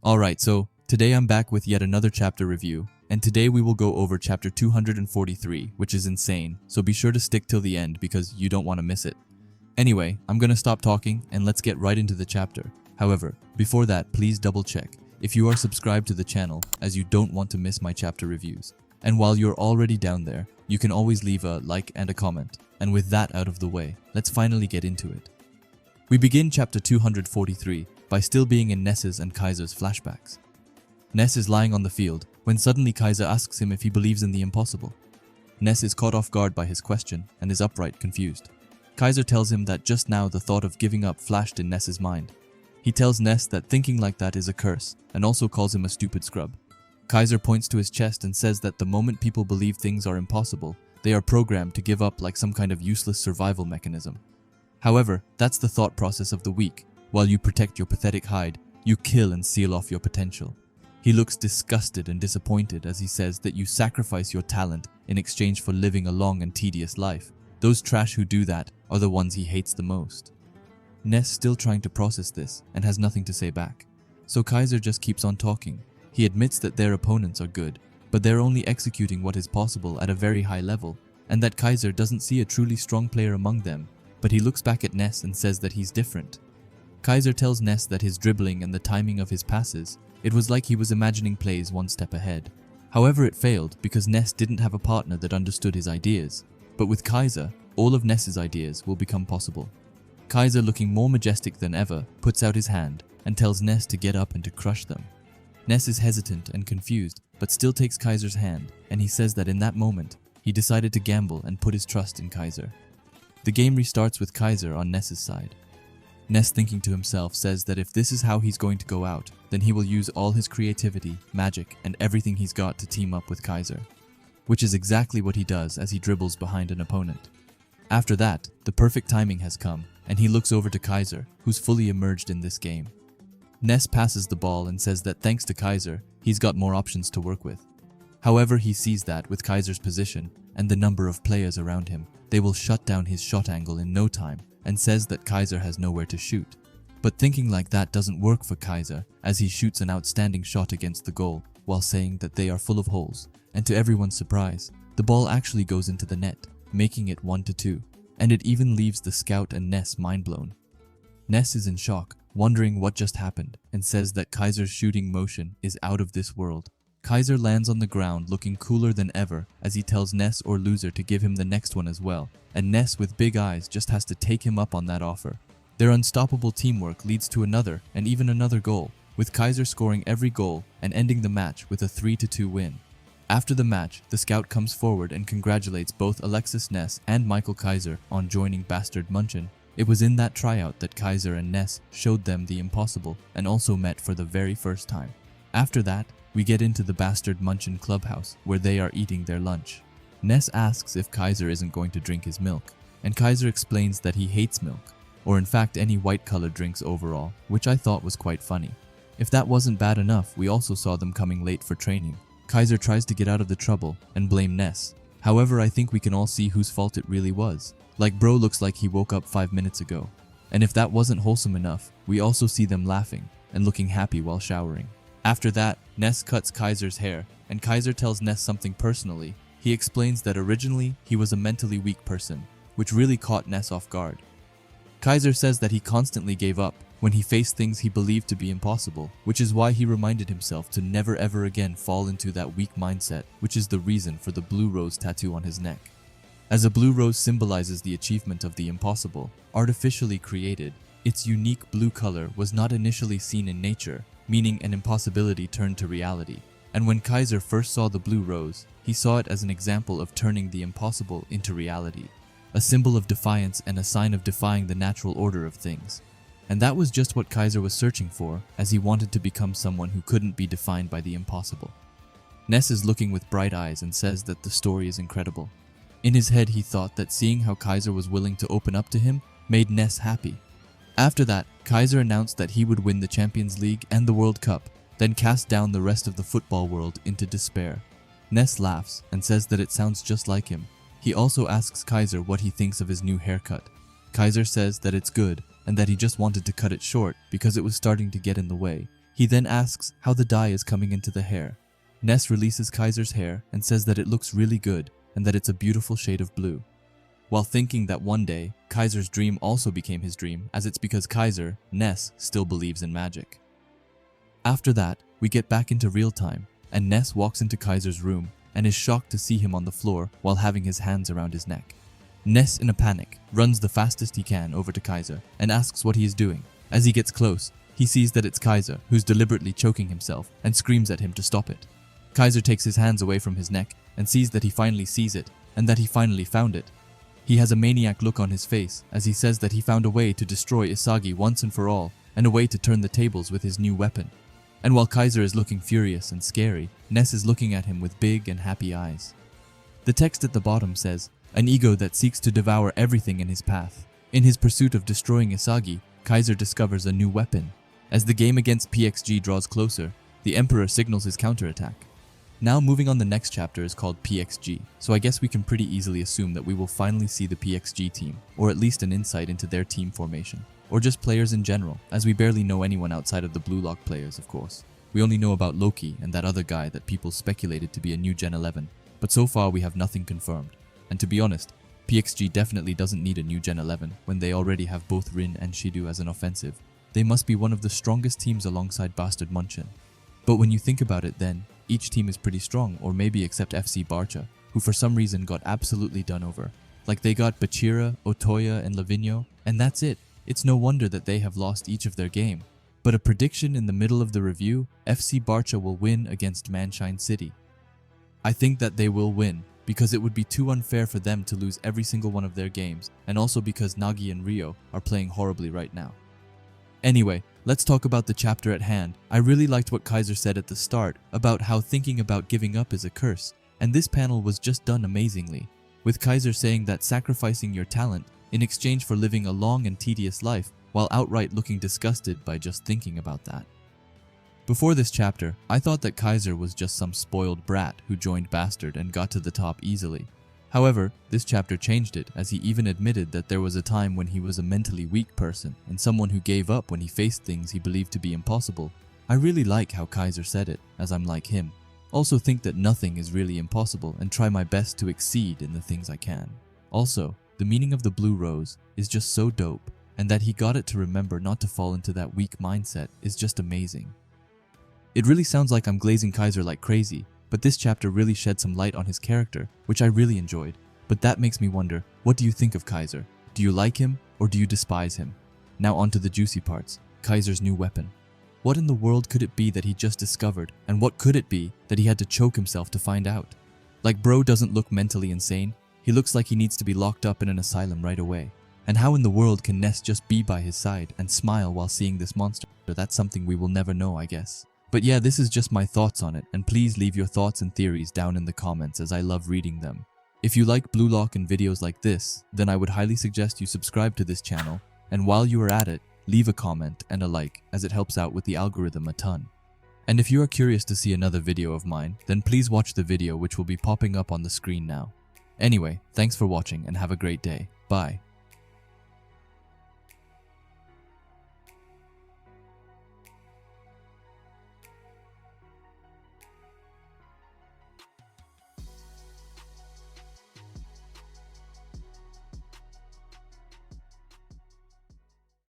Alright, so today I'm back with yet another chapter review, and today we will go over chapter 243, which is insane, so be sure to stick till the end because you don't want to miss it. Anyway, I'm gonna stop talking and let's get right into the chapter. However, before that, please double check if you are subscribed to the channel, as you don't want to miss my chapter reviews. And while you're already down there, you can always leave a like and a comment. And with that out of the way, let's finally get into it. We begin chapter 243 by still being in Ness's and KAISER'S flashbacks. Ness is lying on the field when suddenly KAISER asks him if he believes in the impossible. Ness is caught off guard by his question and is upright confused. KAISER tells him that just now the thought of giving up flashed in Ness's mind. He tells Ness that thinking like that is a curse and also calls him a stupid scrub. KAISER points to his chest and says that the moment people believe things are impossible, they are programmed to give up like some kind of useless survival mechanism. However, that's the thought process of the weak. While you protect your pathetic hide, you kill and seal off your potential. He looks disgusted and disappointed as he says that you sacrifice your talent in exchange for living a long and tedious life. Those trash who do that are the ones he hates the most. Ness still trying to process this and has nothing to say back. So KAISER just keeps on talking. He admits that their opponents are good, but they're only executing what is possible at a very high level, and that KAISER doesn't see a truly strong player among them, but he looks back at Ness and says that he's different. KAISER tells Ness that his dribbling and the timing of his passes, it was like he was imagining plays one step ahead. However, it failed because Ness didn't have a partner that understood his ideas. But with KAISER, all of Ness's ideas will become possible. KAISER, looking more majestic than ever, puts out his hand and tells Ness to get up and to crush them. Ness is hesitant and confused, but still takes KAISER's hand, and he says that in that moment, he decided to gamble and put his trust in KAISER. The game restarts with KAISER on Ness's side. Ness, thinking to himself, says that if this is how he's going to go out, then he will use all his creativity, magic, and everything he's got to team up with KAISER. Which is exactly what he does as he dribbles behind an opponent. After that, the perfect timing has come, and he looks over to KAISER, who's fully immersed in this game. Ness passes the ball and says that thanks to KAISER, he's got more options to work with. However, he sees that with KAISER's position and the number of players around him, they will shut down his shot angle in no time, and says that KAISER has nowhere to shoot. But thinking like that doesn't work for KAISER, as he shoots an outstanding shot against the goal, while saying that they are full of holes, and to everyone's surprise, the ball actually goes into the net, making it 1-2, and it even leaves the scout and Ness mind-blown. Ness is in shock, wondering what just happened, and says that KAISER's shooting motion is out of this world. KAISER lands on the ground looking cooler than ever as he tells Ness or loser to give him the next one as well, and Ness with big eyes just has to take him up on that offer. Their unstoppable teamwork leads to another and even another goal, with KAISER scoring every goal and ending the match with a 3-2 win. After the match, the scout comes forward and congratulates both Alexis Ness and Michael KAISER on joining Bastard Munchen. It was in that tryout that KAISER and Ness showed them the impossible and also met for the very first time. After that, we get into the Bastard Munchen clubhouse where they are eating their lunch. Ness asks if KAISER isn't going to drink his milk, and KAISER explains that he hates milk, or in fact any white-colored drinks overall, which I thought was quite funny. If that wasn't bad enough, we also saw them coming late for training. KAISER tries to get out of the trouble and blame Ness. However, I think we can all see whose fault it really was. Like bro looks like he woke up 5 minutes ago. And if that wasn't wholesome enough, we also see them laughing and looking happy while showering. After that, Ness cuts KAISER's hair, and KAISER tells Ness something personally. He explains that originally he was a mentally weak person, which really caught Ness off guard. KAISER says that he constantly gave up when he faced things he believed to be impossible, which is why he reminded himself to never ever again fall into that weak mindset, which is the reason for the blue rose tattoo on his neck. As a blue rose symbolizes the achievement of the impossible, artificially created, its unique blue color was not initially seen in nature, meaning an impossibility turned to reality. And when KAISER first saw the blue rose, he saw it as an example of turning the impossible into reality, a symbol of defiance and a sign of defying the natural order of things. And that was just what KAISER was searching for, as he wanted to become someone who couldn't be defined by the impossible. Ness is looking with bright eyes and says that the story is incredible. In his head, he thought that seeing how KAISER was willing to open up to him made Ness happy. After that, KAISER announced that he would win the Champions League and the World Cup, then cast down the rest of the football world into despair. Ness laughs and says that it sounds just like him. He also asks KAISER what he thinks of his new haircut. KAISER says that it's good and that he just wanted to cut it short because it was starting to get in the way, He then asks how the dye is coming into the hair. Ness releases Kaiser's hair and says that it looks really good and that it's a beautiful shade of blue. While thinking that one day, Kaiser's dream also became his dream, as it's because Kaiser, Ness, still believes in magic. After that, we get back into real time, and Ness walks into Kaiser's room and is shocked to see him on the floor while having his hands around his neck. Ness, in a panic, runs the fastest he can over to Kaiser and asks what he is doing. As he gets close, he sees that it's Kaiser, who's deliberately choking himself, and screams at him to stop it. Kaiser takes his hands away from his neck and sees that he finally sees it, and that he finally found it. He has a maniac look on his face as he says that he found a way to destroy Isagi once and for all, and a way to turn the tables with his new weapon. And while Kaiser is looking furious and scary, Ness is looking at him with big and happy eyes. The text at the bottom says, "An ego that seeks to devour everything in his path." In his pursuit of destroying Isagi, Kaiser discovers a new weapon. As the game against PXG draws closer, the Emperor signals his counterattack. Now moving on, the next chapter is called PXG, so I guess we can pretty easily assume that we will finally see the PXG team, or at least an insight into their team formation, or just players in general, as we barely know anyone outside of the bluelock players, of course. We only know about Loki and that other guy that people speculated to be a new Gen 11, but so far we have nothing confirmed. And to be honest, PXG definitely doesn't need a new Gen 11 when they already have both Rin and Shidu as an offensive. They must be one of the strongest teams alongside Bastard Munchen. But when you think about it then, each team is pretty strong, or maybe except FC Barca, who for some reason got absolutely done over. Like they got Bachira, Otoya, and Lavinho, and that's it. It's no wonder that they have lost each of their game. But a prediction in the middle of the review, FC Barca will win against Munchen City. I think that they will win, because it would be too unfair for them to lose every single one of their games, and also because Nagi and Rio are playing horribly right now. Anyway, let's talk about the chapter at hand. I really liked what Kaiser said at the start about how thinking about giving up is a curse, and this panel was just done amazingly, with Kaiser saying that sacrificing your talent in exchange for living a long and tedious life while outright looking disgusted by just thinking about that. Before this chapter, I thought that Kaiser was just some spoiled brat who joined Bastard and got to the top easily. However, this chapter changed it, as he even admitted that there was a time when he was a mentally weak person and someone who gave up when he faced things he believed to be impossible. I really like how Kaiser said it, as I'm like him. Also think that nothing is really impossible and try my best to exceed in the things I can. Also, the meaning of the blue rose is just so dope, and that he got it to remember not to fall into that weak mindset is just amazing. It really sounds like I'm glazing Kaiser like crazy, but this chapter really shed some light on his character, which I really enjoyed. But that makes me wonder, what do you think of Kaiser? Do you like him, or do you despise him? Now on to the juicy parts, Kaiser's new weapon. What in the world could it be that he just discovered, and what could it be that he had to choke himself to find out? Like, bro doesn't look mentally insane, he looks like he needs to be locked up in an asylum right away. And how in the world can Ness just be by his side and smile while seeing this monster? That's something we will never know, I guess. But yeah, this is just my thoughts on it, and please leave your thoughts and theories down in the comments, as I love reading them. If you like bluelock and videos like this, then I would highly suggest you subscribe to this channel, and while you are at it, leave a comment and a like, as it helps out with the algorithm a ton. And if you are curious to see another video of mine, then please watch the video which will be popping up on the screen now. Anyway, thanks for watching and have a great day. Bye.